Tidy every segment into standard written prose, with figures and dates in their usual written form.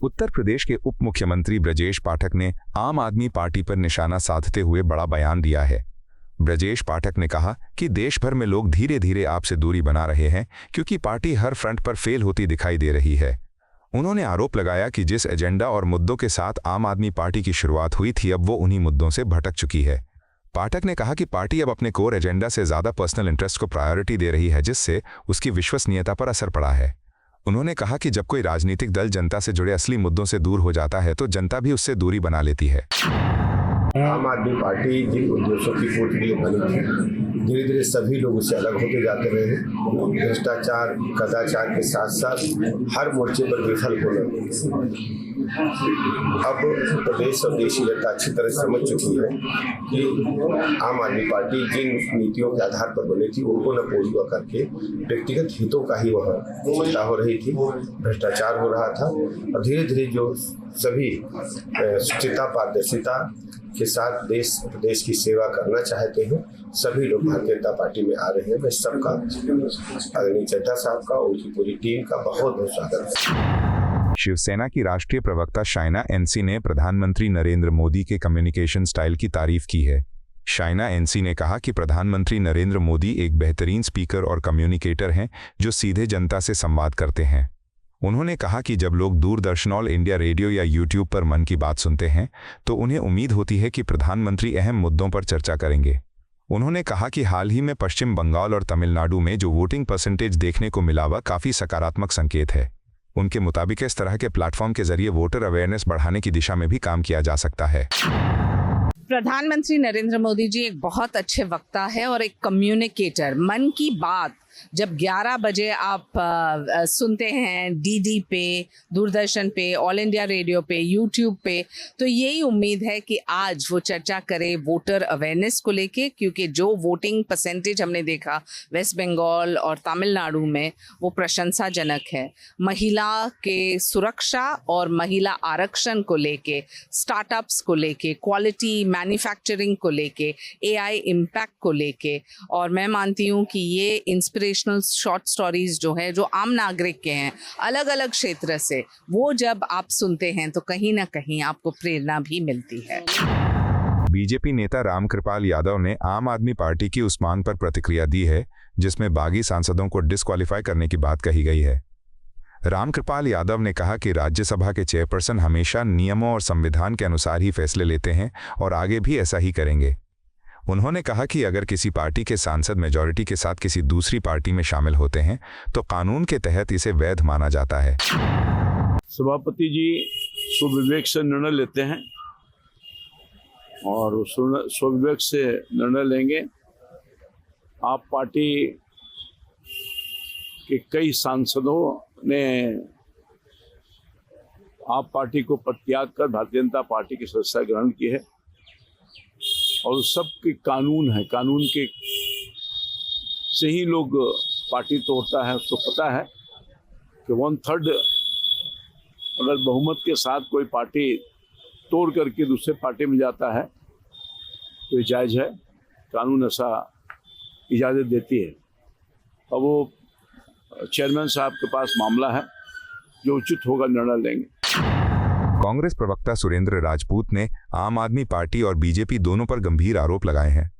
उत्तर प्रदेश के उप मुख्यमंत्री ब्रजेश पाठक ने आम आदमी पार्टी पर निशाना साधते हुए बड़ा बयान दिया है। ब्रजेश पाठक ने कहा कि देश भर में लोग धीरे धीरे आपसे दूरी बना रहे हैं क्योंकि पार्टी हर फ्रंट पर फेल होती दिखाई दे रही है। उन्होंने आरोप लगाया कि जिस एजेंडा और मुद्दों के साथ आम आदमी पार्टी की शुरुआत हुई थी, अब वो उन्हीं मुद्दों से भटक चुकी है। पाठक ने कहा कि पार्टी अब अपने कोर एजेंडा से ज्यादा पर्सनल इंटरेस्ट को प्रायोरिटी दे रही है, जिससे उसकी विश्वसनीयता पर असर पड़ा है। उन्होंने कहा कि जब कोई राजनीतिक दल जनता से जुड़े असली मुद्दों से दूर हो जाता है तो जनता भी उससे दूरी बना लेती है। आम आदमी पार्टी जिन उद्देश्यों की पूर्ति के लिए बनी थी, धीरे धीरे सभी लोग उससे अलग होते जाते रहे हैं। भ्रष्टाचार, कदाचार के साथ साथ हर मोर्चे पर विफल होना। अब प्रदेश और देश की जनता अच्छी तरह समझ चुकी है कि आम आदमी पार्टी जिन नीतियों के आधार पर बनी थी उनको न पूरा करके व्यक्तिगत हितों का ही वहाँ चिंता हो रही थी, भ्रष्टाचार हो रहा था। और धीरे धीरे जो सभी शुचिता, पारदर्शिता के साथ देश प्रदेश की सेवा करना चाहते हैं, सभी लोग भारतीय जनता पार्टी में आ रहे हैं। मैं सबका, आदरणीय चड्ढा साहब का, उनकी पूरी टीम का बहुत बहुत स्वागत है। शिवसेना की राष्ट्रीय प्रवक्ता शाइना एनसी ने प्रधानमंत्री नरेंद्र मोदी के कम्युनिकेशन स्टाइल की तारीफ की है। शाइना एनसी ने कहा कि प्रधानमंत्री नरेंद्र मोदी एक बेहतरीन स्पीकर और कम्युनिकेटर हैं जो सीधे जनता से संवाद करते हैं। उन्होंने कहा कि जब लोग दूरदर्शन, ऑल इंडिया रेडियो या यूट्यूब पर मन की बात सुनते हैं तो उन्हें उम्मीद होती है कि प्रधानमंत्री अहम मुद्दों पर चर्चा करेंगे। उन्होंने कहा कि हाल ही में पश्चिम बंगाल और तमिलनाडु में जो वोटिंग परसेंटेज देखने को मिला वह काफ़ी सकारात्मक संकेत है। उनके मुताबिक इस तरह के प्लेटफॉर्म के जरिए वोटर अवेयरनेस बढ़ाने की दिशा में भी काम किया जा सकता है। प्रधानमंत्री नरेंद्र मोदी जी एक बहुत अच्छे वक्ता है और एक कम्युनिकेटर। मन की बात जब 11 बजे आप सुनते हैं डीडी पे, दूरदर्शन पे, ऑल इंडिया रेडियो पे, यूट्यूब पे, तो यही उम्मीद है कि आज वो चर्चा करे वोटर अवेयरनेस को लेके, क्योंकि जो वोटिंग परसेंटेज हमने देखा वेस्ट बंगाल और तमिलनाडु में वो प्रशंसाजनक है। महिला के सुरक्षा और महिला आरक्षण को लेके, स्टार्टअप्स को लेके, क्वालिटी मैन्युफैक्चरिंग को लेके, AI इम्पैक्ट को लेके, और मैं मानती हूँ कि ये इंस्पिरेशनल शॉर्ट स्टोरीज जो है, जो आम नागरिक के हैं अलग अलग क्षेत्र से, वो जब आप सुनते हैं तो कहीं ना कहीं आपको प्रेरणा भी मिलती है। बीजेपी नेता रामकृपाल यादव ने आम आदमी पार्टी की उस मांग पर प्रतिक्रिया दी है जिसमें बागी सांसदों को डिस्क्वालीफाई करने की बात कही गई है। रामकृपाल यादव ने कहा कि राज्यसभा के चेयरपर्सन हमेशा नियमों और संविधान के अनुसार ही फैसले लेते हैं और आगे भी ऐसा ही करेंगे। उन्होंने कहा कि अगर किसी पार्टी के सांसद मेजॉरिटी के साथ किसी दूसरी पार्टी में शामिल होते हैं तो कानून के तहत इसे वैध माना जाता है। सभापति जी स्वविवेक से निर्णय लेते हैं और स्वविवेक से निर्णय लेंगे। आप पार्टी के कई सांसदों ने आप पार्टी को परित्याग कर भारतीय जनता पार्टी की सदस्यता ग्रहण की है और सब के कानून है, कानून के से ही लोग पार्टी तोड़ता है। उसको पता है कि 1/3 अगर बहुमत के साथ कोई पार्टी तोड़ करके दूसरे पार्टी में जाता है तो ये जायज़ है, कानून ऐसा इजाज़त देती है। अब वो चेयरमैन साहब के पास मामला है, जो उचित होगा निर्णय लेंगे। कांग्रेस प्रवक्ता सुरेंद्र राजपूत ने आम आदमी पार्टी और बीजेपी दोनों पर गंभीर आरोप लगाए हैं।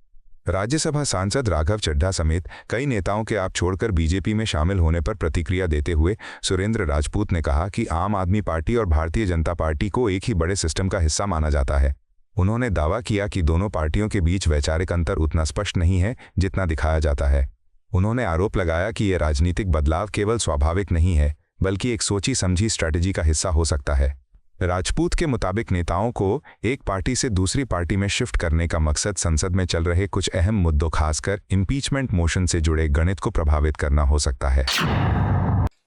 राज्यसभा सांसद राघव चड्ढा समेत कई नेताओं के आप छोड़कर बीजेपी में शामिल होने पर प्रतिक्रिया देते हुए सुरेंद्र राजपूत ने कहा कि आम आदमी पार्टी और भारतीय जनता पार्टी को एक ही बड़े सिस्टम का हिस्सा माना जाता है। उन्होंने दावा किया कि दोनों पार्टियों के बीच वैचारिक अंतर उतना स्पष्ट नहीं है जितना दिखाया जाता है। उन्होंने आरोप लगाया कि यह राजनीतिक बदलाव केवल स्वाभाविक नहीं है बल्कि एक सोची समझी स्ट्रैटेजी का हिस्सा हो सकता है। राजपूत के मुताबिक नेताओं को एक पार्टी से दूसरी पार्टी में शिफ्ट करने का मकसद संसद में चल रहे कुछ अहम मुद्दों, खासकर इम्पीचमेंट मोशन से जुड़े गणित को प्रभावित करना हो सकता है।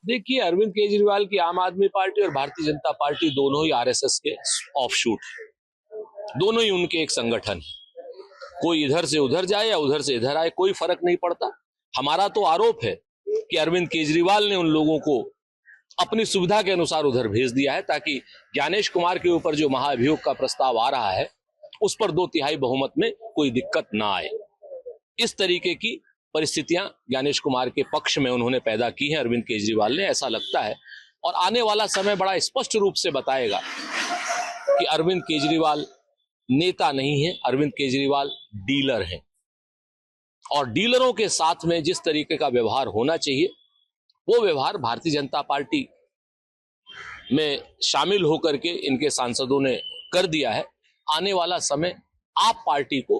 देखिए, अरविंद केजरीवाल की आम आदमी पार्टी और भारतीय जनता पार्टी दोनों ही आरएसएस के ऑफशूट है, दोनों ही उनके एक संगठन है। कोई इधर से उधर जाए या उधर से इधर आए, कोई फर्क नहीं पड़ता। हमारा तो आरोप है कि अरविंद केजरीवाल ने उन लोगों को अपनी सुविधा के अनुसार उधर भेज दिया है ताकि ज्ञानेश कुमार के ऊपर जो महाभियोग का प्रस्ताव आ रहा है उस पर 2/3 बहुमत में कोई दिक्कत ना आए। इस तरीके की परिस्थितियां ज्ञानेश कुमार के पक्ष में उन्होंने पैदा की हैं अरविंद केजरीवाल ने, ऐसा लगता है। और आने वाला समय बड़ा स्पष्ट रूप से बताएगा कि अरविंद केजरीवाल नेता नहीं है, अरविंद केजरीवाल डीलर हैं। और डीलरों के साथ में जिस तरीके का व्यवहार होना चाहिए वो व्यवहार भारतीय जनता पार्टी में शामिल होकर के इनके सांसदों ने कर दिया है। आने वाला समय आप पार्टी को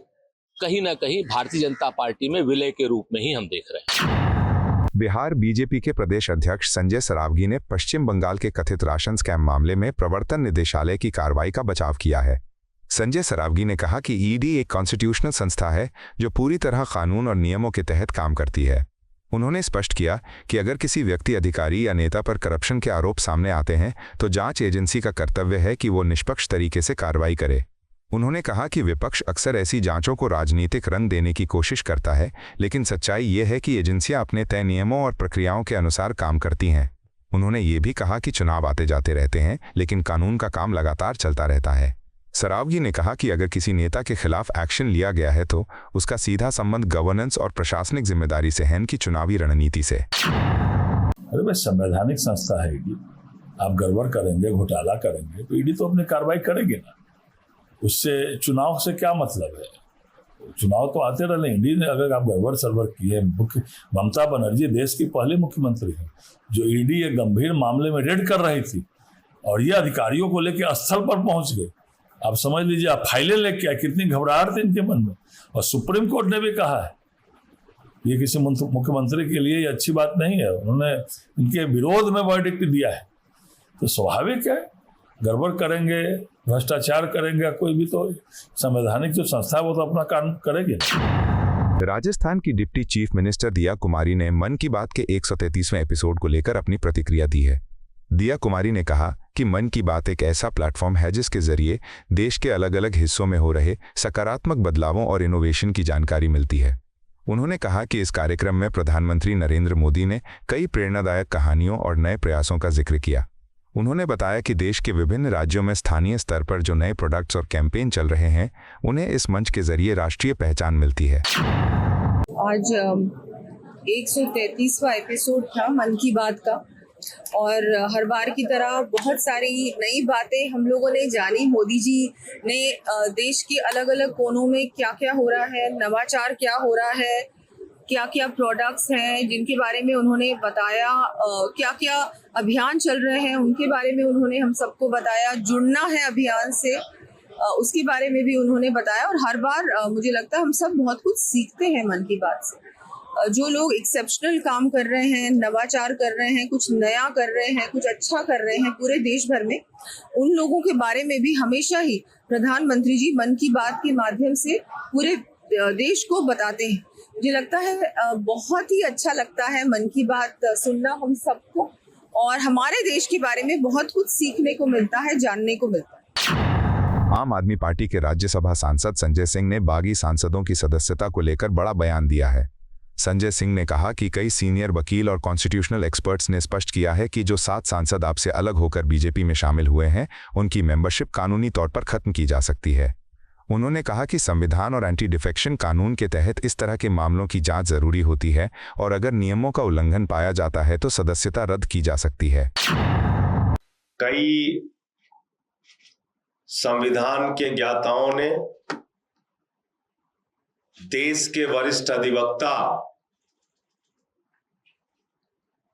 कहीं ना कहीं भारतीय जनता पार्टी में विलय के रूप में ही हम देख रहे हैं। बिहार बीजेपी के प्रदेश अध्यक्ष संजय सरावगी ने पश्चिम बंगाल के कथित राशन स्कैम मामले में प्रवर्तन निदेशालय की कार्रवाई का बचाव किया है। संजय सरावगी ने कहा कि ईडी एक कॉन्स्टिट्यूशनल संस्था है जो पूरी तरह कानून और नियमों के तहत काम करती है। उन्होंने स्पष्ट किया कि अगर किसी व्यक्ति, अधिकारी या नेता पर करप्शन के आरोप सामने आते हैं तो जांच एजेंसी का कर्तव्य है कि वो निष्पक्ष तरीके से कार्रवाई करे। उन्होंने कहा कि विपक्ष अक्सर ऐसी जांचों को राजनीतिक रंग देने की कोशिश करता है, लेकिन सच्चाई ये है कि एजेंसियां अपने तय नियमों और प्रक्रियाओं के अनुसार काम करती हैं। उन्होंने ये भी कहा कि चुनाव आते जाते रहते हैं, लेकिन कानून का काम लगातार चलता रहता है। सरावगी ने कहा कि अगर किसी नेता के खिलाफ एक्शन लिया गया है तो उसका सीधा संबंध गवर्नेंस और प्रशासनिक जिम्मेदारी से है, कि चुनावी रणनीति से। अरे भाई, संवैधानिक संस्था है ईडी। आप गड़बड़ करेंगे, घोटाला करेंगे तो ईडी तो अपनी कार्रवाई करेगी ना। उससे चुनाव से क्या मतलब है? चुनाव तो आते रहे। ईडी ने अगर आप गड़बड़ सरबर किए, ममता बनर्जी देश की पहले मुख्यमंत्री है जो ईडी एक गंभीर मामले में रेड कर रही थी और ये अधिकारियों को लेकर स्थल पर पहुंच गए। आप समझ लीजिए, आप फाइलें लेके आए, कितनी घबराहट थी इनके मन में। और सुप्रीम कोर्ट ने भी कहा है ये किसी मुख्यमंत्री के लिए ये अच्छी बात नहीं है। उन्होंने इनके विरोध में वर्डिक्ट दिया है। तो स्वाभाविक है, गड़बड़ करेंगे, भ्रष्टाचार करेंगे, कोई भी तो संवैधानिक जो संस्था है वो तो अपना काम करेगी। राजस्थान की डिप्टी चीफ मिनिस्टर दिया कुमारी ने मन की बात के 133वें एपिसोड को लेकर अपनी प्रतिक्रिया दी है। दिया कुमारी ने कहा कि मन की बात एक ऐसा प्लेटफॉर्म है जिसके जरिए देश के अलग अलग हिस्सों में हो रहे सकारात्मक बदलावों और इनोवेशन की जानकारी मिलती है। उन्होंने कहा कि इस कार्यक्रम में प्रधानमंत्री नरेंद्र मोदी ने कई प्रेरणादायक कहानियों और नए प्रयासों का जिक्र किया। उन्होंने बताया कि देश के विभिन्न राज्यों में स्थानीय स्तर पर जो नए प्रोडक्ट्स और कैंपेन चल रहे हैं उन्हें इस मंच के जरिए राष्ट्रीय पहचान मिलती है। आज 133वां एपिसोड था मन की बात का और हर बार की तरह बहुत सारी नई बातें हम लोगों ने जानी। मोदी जी ने देश के अलग अलग कोनों में क्या क्या हो रहा है, नवाचार क्या हो रहा है, क्या क्या प्रोडक्ट्स हैं जिनके बारे में उन्होंने बताया, क्या क्या अभियान चल रहे हैं उनके बारे में उन्होंने हम सबको बताया। जुड़ना है अभियान से, उसके बारे में भी उन्होंने बताया। और हर बार मुझे लगता है हम सब बहुत कुछ सीखते हैं मन की बात से। जो लोग एक्सेप्शनल काम कर रहे हैं, नवाचार कर रहे हैं, कुछ नया कर रहे हैं, कुछ अच्छा कर रहे हैं पूरे देश भर में, उन लोगों के बारे में भी हमेशा ही प्रधानमंत्री जी मन की बात के माध्यम से पूरे देश को बताते हैं। मुझे लगता है बहुत ही अच्छा लगता है मन की बात सुनना हम सबको, और हमारे देश के बारे में बहुत कुछ सीखने को मिलता है, जानने को मिलता है। आम आदमी पार्टी के राज्यसभा सांसद संजय सिंह ने बागी सांसदों की सदस्यता को लेकर बड़ा बयान दिया है। संजय सिंह ने कहा कि कई सीनियर वकील और कॉन्स्टिट्यूशनल एक्सपर्ट्स ने स्पष्ट किया है कि जो 7 सांसद आपसे अलग होकर बीजेपी में शामिल हुए हैं उनकी मेंबरशिप कानूनी तौर पर खत्म की जा सकती है। उन्होंने कहा कि संविधान और एंटी डिफेक्शन कानून के तहत इस तरह के मामलों की जांच जरूरी होती है और अगर नियमों का उल्लंघन पाया जाता है तो सदस्यता रद्द की जा सकती है। कई संविधान के ज्ञाताओं ने, देश के वरिष्ठ अधिवक्ता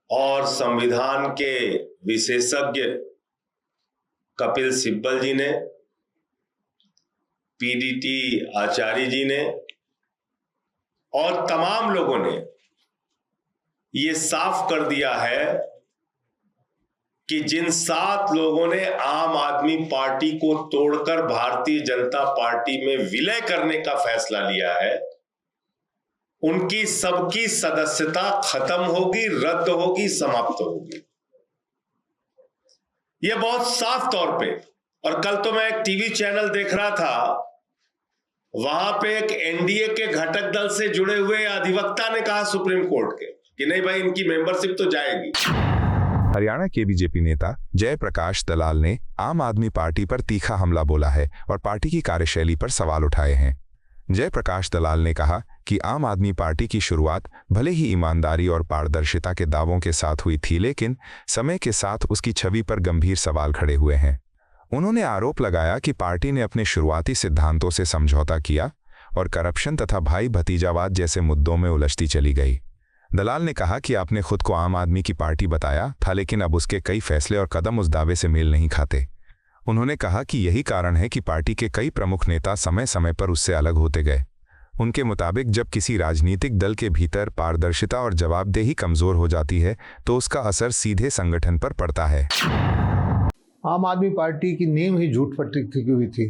और संविधान के विशेषज्ञ कपिल सिब्बल जी ने, पीडीटी आचार्य जी ने और तमाम लोगों ने ये साफ कर दिया है कि जिन 7 लोगों ने आम आदमी पार्टी को तोड़कर भारतीय जनता पार्टी में विलय करने का फैसला लिया है, उनकी सबकी सदस्यता खत्म होगी, रद्द होगी, समाप्त होगी। यह बहुत साफ तौर पे। और कल तो मैं एक टीवी चैनल देख रहा था, वहां पे एक एनडीए के घटक दल से जुड़े हुए अधिवक्ता ने कहा सुप्रीम कोर्ट के कि नहीं भाई, इनकी मेंबरशिप तो जाएगी। हरियाणा के बीजेपी नेता जयप्रकाश दलाल ने आम आदमी पार्टी पर तीखा हमला बोला है और पार्टी की कार्यशैली पर सवाल उठाए हैं। जयप्रकाश दलाल ने कहा कि आम आदमी पार्टी की शुरुआत भले ही ईमानदारी और पारदर्शिता के दावों के साथ हुई थी, लेकिन समय के साथ उसकी छवि पर गंभीर सवाल खड़े हुए हैं। उन्होंने आरोप लगाया कि पार्टी ने अपने शुरुआती सिद्धांतों से समझौता किया और करप्शन तथा भाई भतीजावाद जैसे मुद्दों में उलझती चली गई। दलाल ने कहा कि आपने खुद को आम आदमी की पार्टी बताया था, लेकिन अब उसके कई फैसले और कदम उस दावे से मेल नहीं खाते। उन्होंने कहा कि यही कारण है कि पार्टी के कई प्रमुख नेता समय समय पर उससे अलग होते गए। उनके मुताबिक जब किसी राजनीतिक दल के भीतर पारदर्शिता और जवाबदेही कमजोर हो जाती है तो उसका असर सीधे संगठन पर पड़ता है। आम आदमी पार्टी की नींव ही झूठ पर टिकी हुई थी।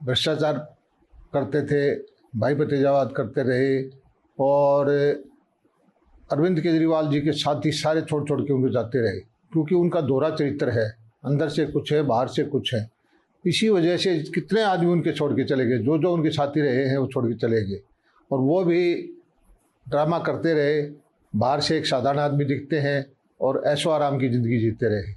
भ्रष्टाचार करते थे, भाई भतीजावाद करते रहे और अरविंद केजरीवाल जी के साथी सारे छोड़ छोड़ के उनको जाते रहे, क्योंकि उनका दोहरा चरित्र है, अंदर से कुछ है बाहर से कुछ है। इसी वजह से कितने आदमी उनके छोड़ के चले गए, जो जो उनके साथी रहे हैं वो छोड़ के चले गए और वो भी ड्रामा करते रहे। बाहर से एक साधारण आदमी दिखते हैं और ऐशो आराम की ज़िंदगी जीते रहे।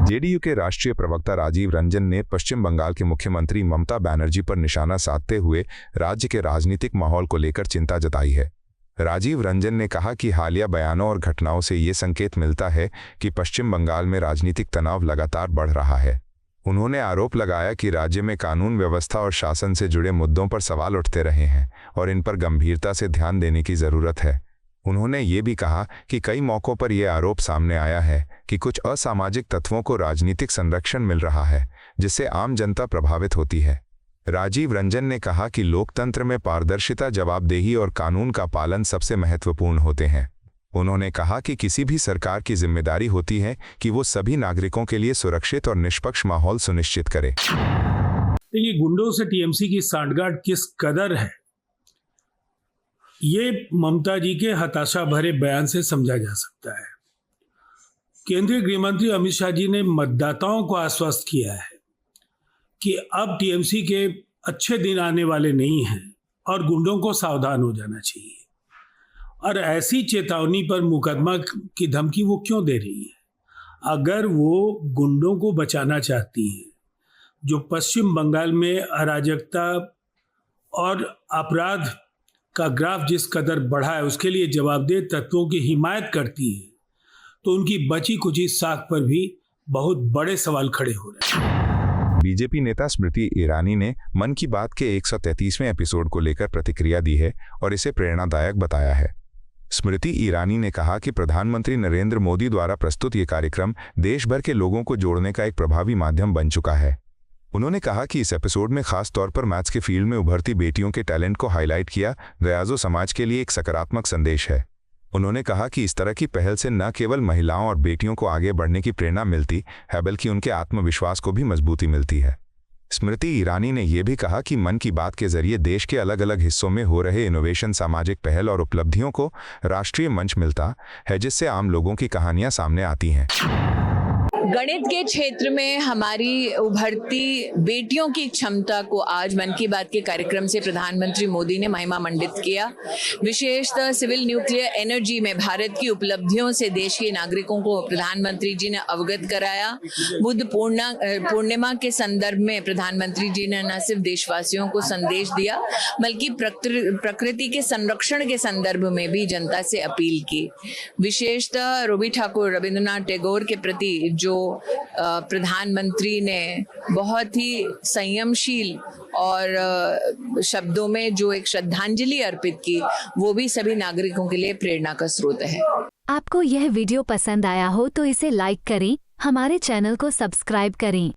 जेडीयू के राष्ट्रीय प्रवक्ता राजीव रंजन ने पश्चिम बंगाल के मुख्यमंत्री ममता बनर्जी पर निशाना साधते हुए राज्य के राजनीतिक माहौल को लेकर चिंता जताई है। राजीव रंजन ने कहा कि हालिया बयानों और घटनाओं से ये संकेत मिलता है कि पश्चिम बंगाल में राजनीतिक तनाव लगातार बढ़ रहा है। उन्होंने आरोप लगाया कि राज्य में कानून व्यवस्था और शासन से जुड़े मुद्दों पर सवाल उठते रहे हैं और इन पर गंभीरता से ध्यान देने की जरूरत है। उन्होंने ये भी कहा कि कई मौकों पर यह आरोप सामने आया है कि कुछ असामाजिक तत्वों को राजनीतिक संरक्षण मिल रहा है, जिससे आम जनता प्रभावित होती है। राजीव रंजन ने कहा कि लोकतंत्र में पारदर्शिता, जवाबदेही और कानून का पालन सबसे महत्वपूर्ण होते हैं। उन्होंने कहा कि किसी भी सरकार की जिम्मेदारी होती है कि वो सभी नागरिकों के लिए सुरक्षित और निष्पक्ष माहौल सुनिश्चित करे। देखिए, गुंडों से टीएमसी की सांठगांठ किस कदर है, ये ममता जी के हताशा भरे बयान से समझा जा सकता है। केंद्रीय गृह मंत्री अमित शाह जी ने मतदाताओं को आश्वस्त किया है कि अब टीएमसी के अच्छे दिन आने वाले नहीं हैं और गुंडों को सावधान हो जाना चाहिए। और ऐसी चेतावनी पर मुकदमा की धमकी वो क्यों दे रही है? अगर वो गुंडों को बचाना चाहती हैं, जो पश्चिम बंगाल में अराजकता और अपराध का ग्राफ जिस कदर बढ़ा है उसके लिए जवाबदेह तत्वों की हिमायत करती हैं, तो उनकी बची कुची साख पर भी बहुत बड़े सवाल खड़े हो रहे हैं। बीजेपी नेता स्मृति ईरानी ने मन की बात के 133वें एपिसोड को लेकर प्रतिक्रिया दी है और इसे प्रेरणादायक बताया है। स्मृति ईरानी ने कहा कि प्रधानमंत्री नरेंद्र मोदी द्वारा प्रस्तुत ये कार्यक्रम देश भर के लोगों को जोड़ने का एक प्रभावी माध्यम बन चुका है। उन्होंने कहा कि इस एपिसोड में खास तौर पर मैथ्स के फील्ड में उभरती बेटियों के टैलेंट को हाईलाइट किया गया, जो समाज के लिए एक सकारात्मक संदेश है। उन्होंने कहा कि इस तरह की पहल से न केवल महिलाओं और बेटियों को आगे बढ़ने की प्रेरणा मिलती है, बल्कि उनके आत्मविश्वास को भी मजबूती मिलती है। स्मृति ईरानी ने यह भी कहा कि मन की बात के जरिए देश के अलग अलग हिस्सों में हो रहे इनोवेशन, सामाजिक पहल और उपलब्धियों को राष्ट्रीय मंच मिलता है, जिससे आम लोगों की कहानियां सामने आती हैं। गणित के क्षेत्र में हमारी उभरती बेटियों की क्षमता को आज मन की बात के कार्यक्रम से प्रधानमंत्री मोदी ने महिमा मंडित किया। विशेषतः सिविल न्यूक्लियर एनर्जी में भारत की उपलब्धियों से देश के नागरिकों को प्रधानमंत्री जी ने अवगत कराया। बुद्ध पूर्णिमा के संदर्भ में प्रधानमंत्री जी ने न सिर्फ देशवासियों को संदेश दिया, बल्कि प्रकृति के संरक्षण के संदर्भ में भी जनता से अपील की। विशेषतः रवि ठाकुर, रविंद्रनाथ टैगोर के प्रति जो प्रधानमंत्री ने बहुत ही संयमशील और शब्दों में जो एक श्रद्धांजलि अर्पित की, वो भी सभी नागरिकों के लिए प्रेरणा का स्रोत है। आपको यह वीडियो पसंद आया हो तो इसे लाइक करें, हमारे चैनल को सब्सक्राइब करें।